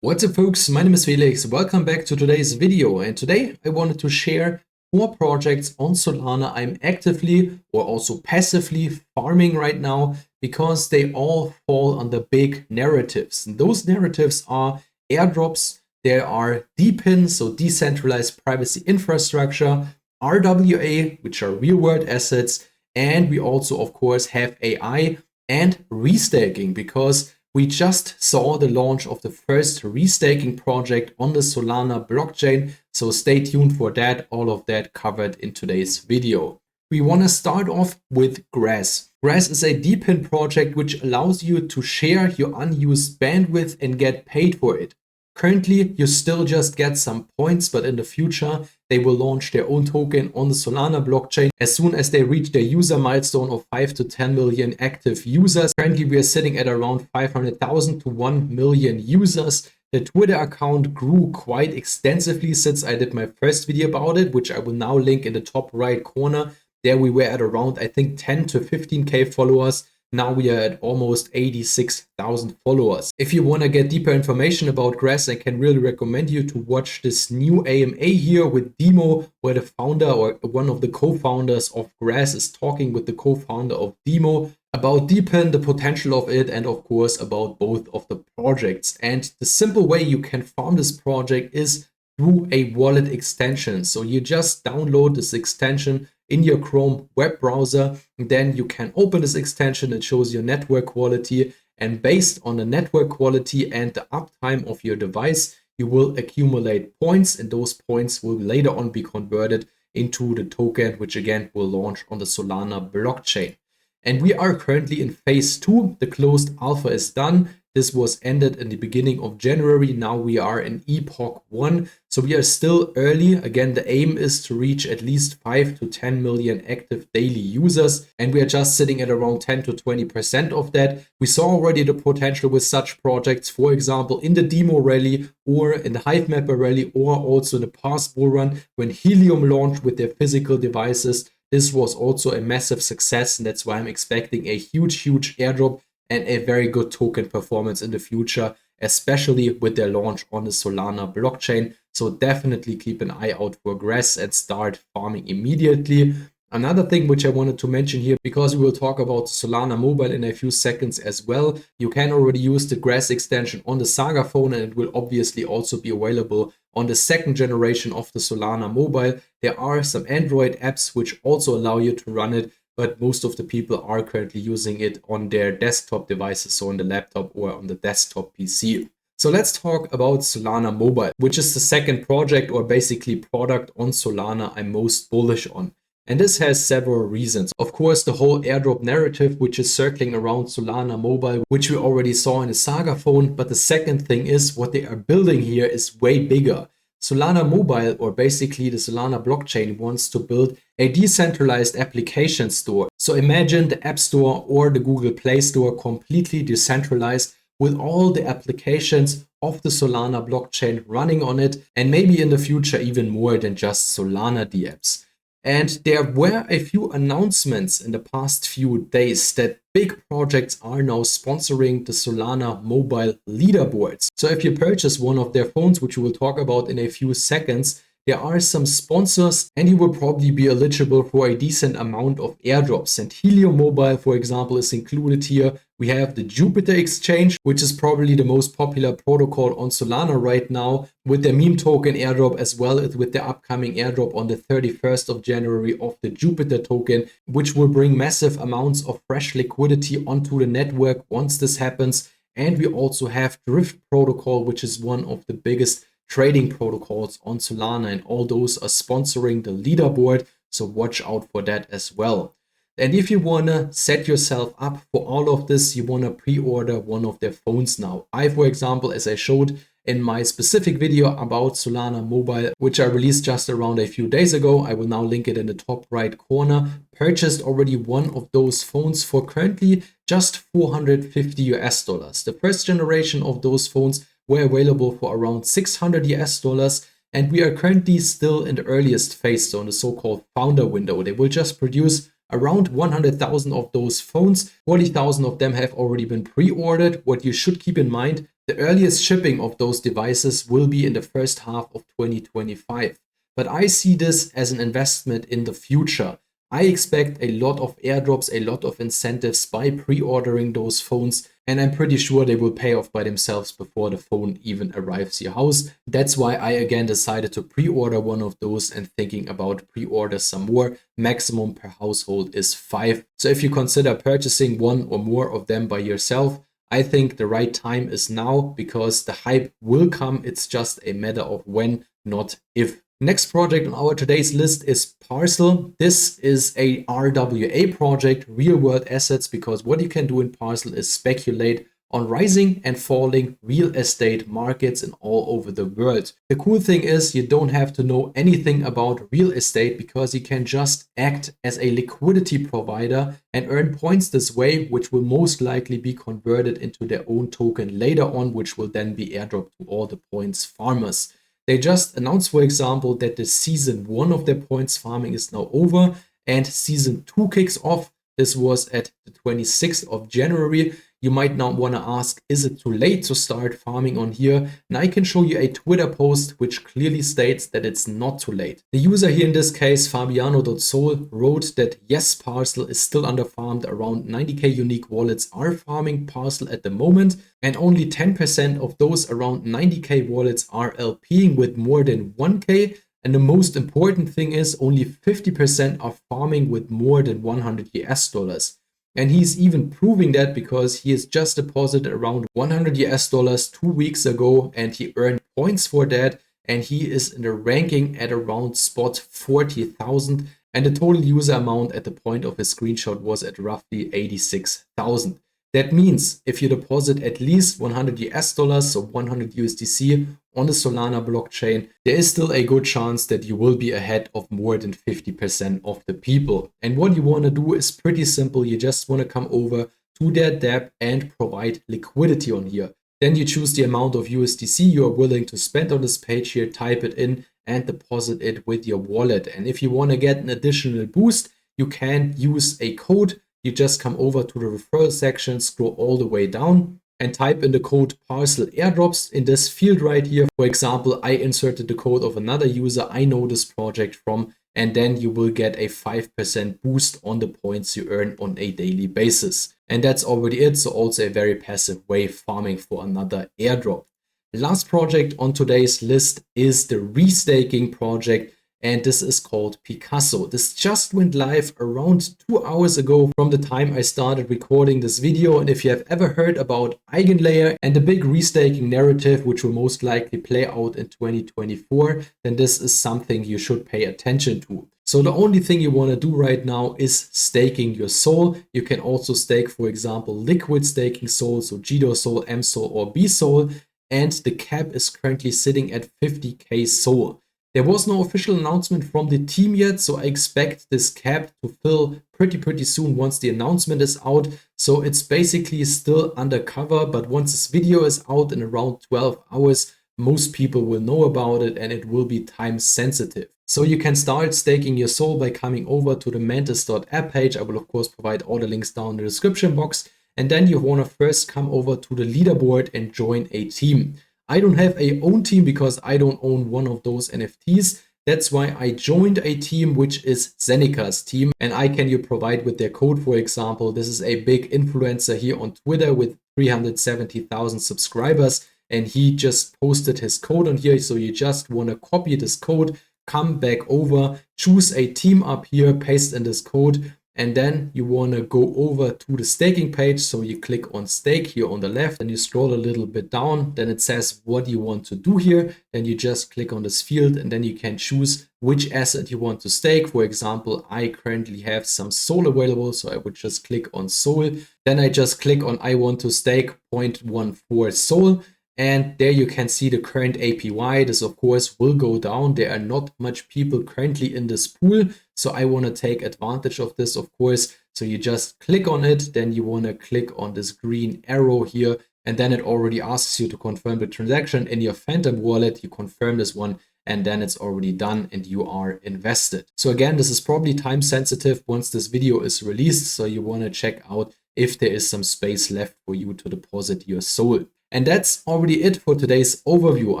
What's up folks, my name is Felix, welcome back to today's video, and today I wanted to share 4 projects on Solana I'm actively or also passively farming right now because they all fall under big narratives. And those narratives are airdrops, there are DePIN, so decentralized privacy infrastructure, RWA, which are real world assets, and we also of course have AI and restaking because we just saw the launch of the first restaking project on the Solana blockchain, so stay tuned for that, all of that covered in today's video. We want to start off with Grass. Grass is a DePIN project which allows you to share your unused bandwidth and get paid for it. Currently, you still just get some points, but in the future, they will launch their own token on the Solana blockchain as soon as they reach their user milestone of 5 to 10 million active users. Currently, we are sitting at around 500,000 to 1 million users. The Twitter account grew quite extensively since I did my first video about it, which I will now link in the top right corner. There we were at around, I think, 10 to 15k followers. Now we are at almost 86,000 followers. If you want to get deeper information about Grass, I can really recommend you to watch this new AMA here with Demo, where the founder or one of the co-founders of Grass is talking with the co-founder of Demo about DePIN, the potential of it, and of course about both of the projects. And the simple way you can farm this project is through a wallet extension. So you just download this extension in your Chrome web browser, and then you can open this extension. It shows your network quality, and based on the network quality and the uptime of your device, you will accumulate points, and those points will later on be converted into the token, which again will launch on the Solana blockchain. And we are currently in phase 2. The closed alpha is done. This was ended in the beginning of January. Now we are in Epoch 1. So we are still early. Again, the aim is to reach at least 5 to 10 million active daily users. And we are just sitting at around 10 to 20% of that. We saw already the potential with such projects, for example, in the Demo rally or in the Hive Mapper rally, or also in the past bull run when Helium launched with their physical devices. This was also a massive success, and that's why I'm expecting a huge airdrop and a very good token performance in the future, especially with their launch on the Solana blockchain. So definitely keep an eye out for Grass and start farming immediately. Another thing which I wanted to mention here, because we will talk about Solana Mobile in a few seconds as well, you can already use the Grass extension on the Saga phone, and it will obviously also be available on the second generation of the Solana Mobile. There are some Android apps which also allow you to run it, but most of the people are currently using it on their desktop devices, so on the laptop or on the desktop PC. So let's talk about Solana Mobile, which is the second project or basically product on Solana I'm most bullish on. And this has several reasons. Of course, the whole airdrop narrative, which is circling around Solana Mobile, which we already saw in the Saga phone. But the second thing is what they are building here is way bigger. Solana Mobile, or basically the Solana blockchain, wants to build a decentralized application store. So imagine the App Store or the Google Play Store completely decentralized with all the applications of the Solana blockchain running on it, and maybe in the future even more than just Solana dApps. And there were a few announcements in the past few days that big projects are now sponsoring the Solana mobile leaderboards. So if you purchase one of their phones, which we will talk about in a few seconds, there are some sponsors and you will probably be eligible for a decent amount of airdrops. And Helium Mobile, for example, is included here. We have the Jupiter Exchange, which is probably the most popular protocol on Solana right now, with their meme token airdrop, as well as with the upcoming airdrop on the 31st of January of the Jupiter token, which will bring massive amounts of fresh liquidity onto the network once this happens. And we also have Drift Protocol, which is one of the biggest trading protocols on Solana, and all those are sponsoring the leaderboard, so watch out for that as well. And if you want to set yourself up for all of this, you want to pre-order one of their phones now. I, for example, as I showed in my specific video about Solana Mobile, which I released just around a few days ago, I will now link it in the top right corner, purchased already one of those phones for currently just $450 US. The first generation of those phones were available for around $600 US, and we are currently still in the earliest phase, so in the so-called founder window. They will just produce around 100,000 of those phones. 40,000 of them have already been pre-ordered. What you should keep in mind, The earliest shipping of those devices will be in the first half of 2025. But I see this as an investment in the future. I expect a lot of airdrops, a lot of incentives by pre-ordering those phones, and I'm pretty sure they will pay off by themselves before the phone even arrives your house. That's why I again decided to pre-order one of those and thinking about pre-order some more. Maximum per household is 5. So if you consider purchasing one or more of them by yourself, I think the right time is now, because the hype will come. It's just a matter of when, not if. Next project on our today's list is Parcel. This is a RWA project, real world assets, because what you can do in Parcel is speculate on rising and falling real estate markets in all over the world. The cool thing is you don't have to know anything about real estate, because you can just act as a liquidity provider and earn points this way, which will most likely be converted into their own token later on, which will then be airdropped to all the points farmers. They just announced, for example, that the season 1 of their points farming is now over and season 2 kicks off. This was at the 26th of January. You might now want to ask, is it too late to start farming on here? And I can show you a Twitter post which clearly states that it's not too late. The user here in this case, Fabiano.sol, wrote that yes, Parcel is still underfarmed. Around 90k unique wallets are farming Parcel at the moment, and only 10% of those around 90k wallets are LPing with more than 1k. And the most important thing is only 50% are farming with more than 100 US dollars. And he's even proving that because he has just deposited around 100 US dollars 2 weeks ago and he earned points for that. And he is in the ranking at around spot 40,000. And the total user amount at the point of his screenshot was at roughly 86,000. That means if you deposit at least 100 US dollars, so 100 USDC on the Solana blockchain, there is still a good chance that you will be ahead of more than 50% of the people. And what you want to do is pretty simple. You just want to come over to their dApp and provide liquidity on here. Then you choose the amount of USDC you are willing to spend on this page here, type it in and deposit it with your wallet. And if you want to get an additional boost, you can use a code. You just come over to the referral section, scroll all the way down and type in the code Parcel AIRDROPS in this field right here. For example, I inserted the code of another user I know this project from, and then you will get a 5% boost on the points you earn on a daily basis. And that's already it. So also a very passive way farming for another airdrop. The last project on today's list is the restaking project. And this is called Picasso. This just went live around 2 hours ago from the time I started recording this video. And if you have ever heard about Eigenlayer and the big restaking narrative, which will most likely play out in 2024, then this is something you should pay attention to. So the only thing you want to do right now is staking your SOL. You can also stake, for example, liquid staking SOL, so GDO SOL, M SOL, or B SOL. And the cap is currently sitting at 50k SOL. There was no official announcement from the team yet, so I expect this cap to fill pretty soon once the announcement is out. So it's basically still undercover, but once this video is out in around 12 hours, most people will know about it and it will be time sensitive. So you can start staking your SOL by coming over to the mantis.app page. I will of course provide all the links down in the description box. And then you want to first come over to the leaderboard and join a team. I don't have a own team because I don't own one of those NFTs. That's why I joined a team, which is Zenika's team. And I can you provide with their code, for example. This is a big influencer here on Twitter with 370,000 subscribers. And he just posted his code on here. So you just want to copy this code, come back over, choose a team up here, paste in this code. And then you want to go over to the staking page. So you click on stake here on the left and you scroll a little bit down. Then it says what you want to do here. Then you just click on this field and then you can choose which asset you want to stake. For example, I currently have some SOL available. So I would just click on SOL. Then I just click on I want to stake 0.14 SOL. And there you can see the current APY. This of course will go down. There are not much people currently in this pool. So I want to take advantage of this, of course. So you just click on it. Then you want to click on this green arrow here. And then it already asks you to confirm the transaction in your Phantom wallet. You confirm this one and then it's already done and you are invested. So again, this is probably time sensitive once this video is released. So you want to check out if there is some space left for you to deposit your SOL. And that's already it for today's overview.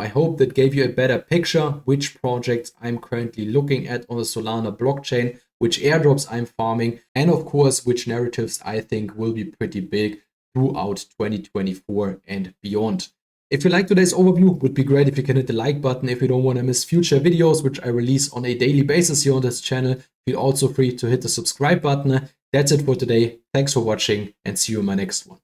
I hope that gave you a better picture which projects I'm currently looking at on the Solana blockchain, which airdrops I'm farming, and of course, which narratives I think will be pretty big throughout 2024 and beyond. If you like today's overview, it would be great if you can hit the like button. If you don't want to miss future videos, which I release on a daily basis here on this channel, feel also free to hit the subscribe button. That's it for today. Thanks for watching and see you in my next one.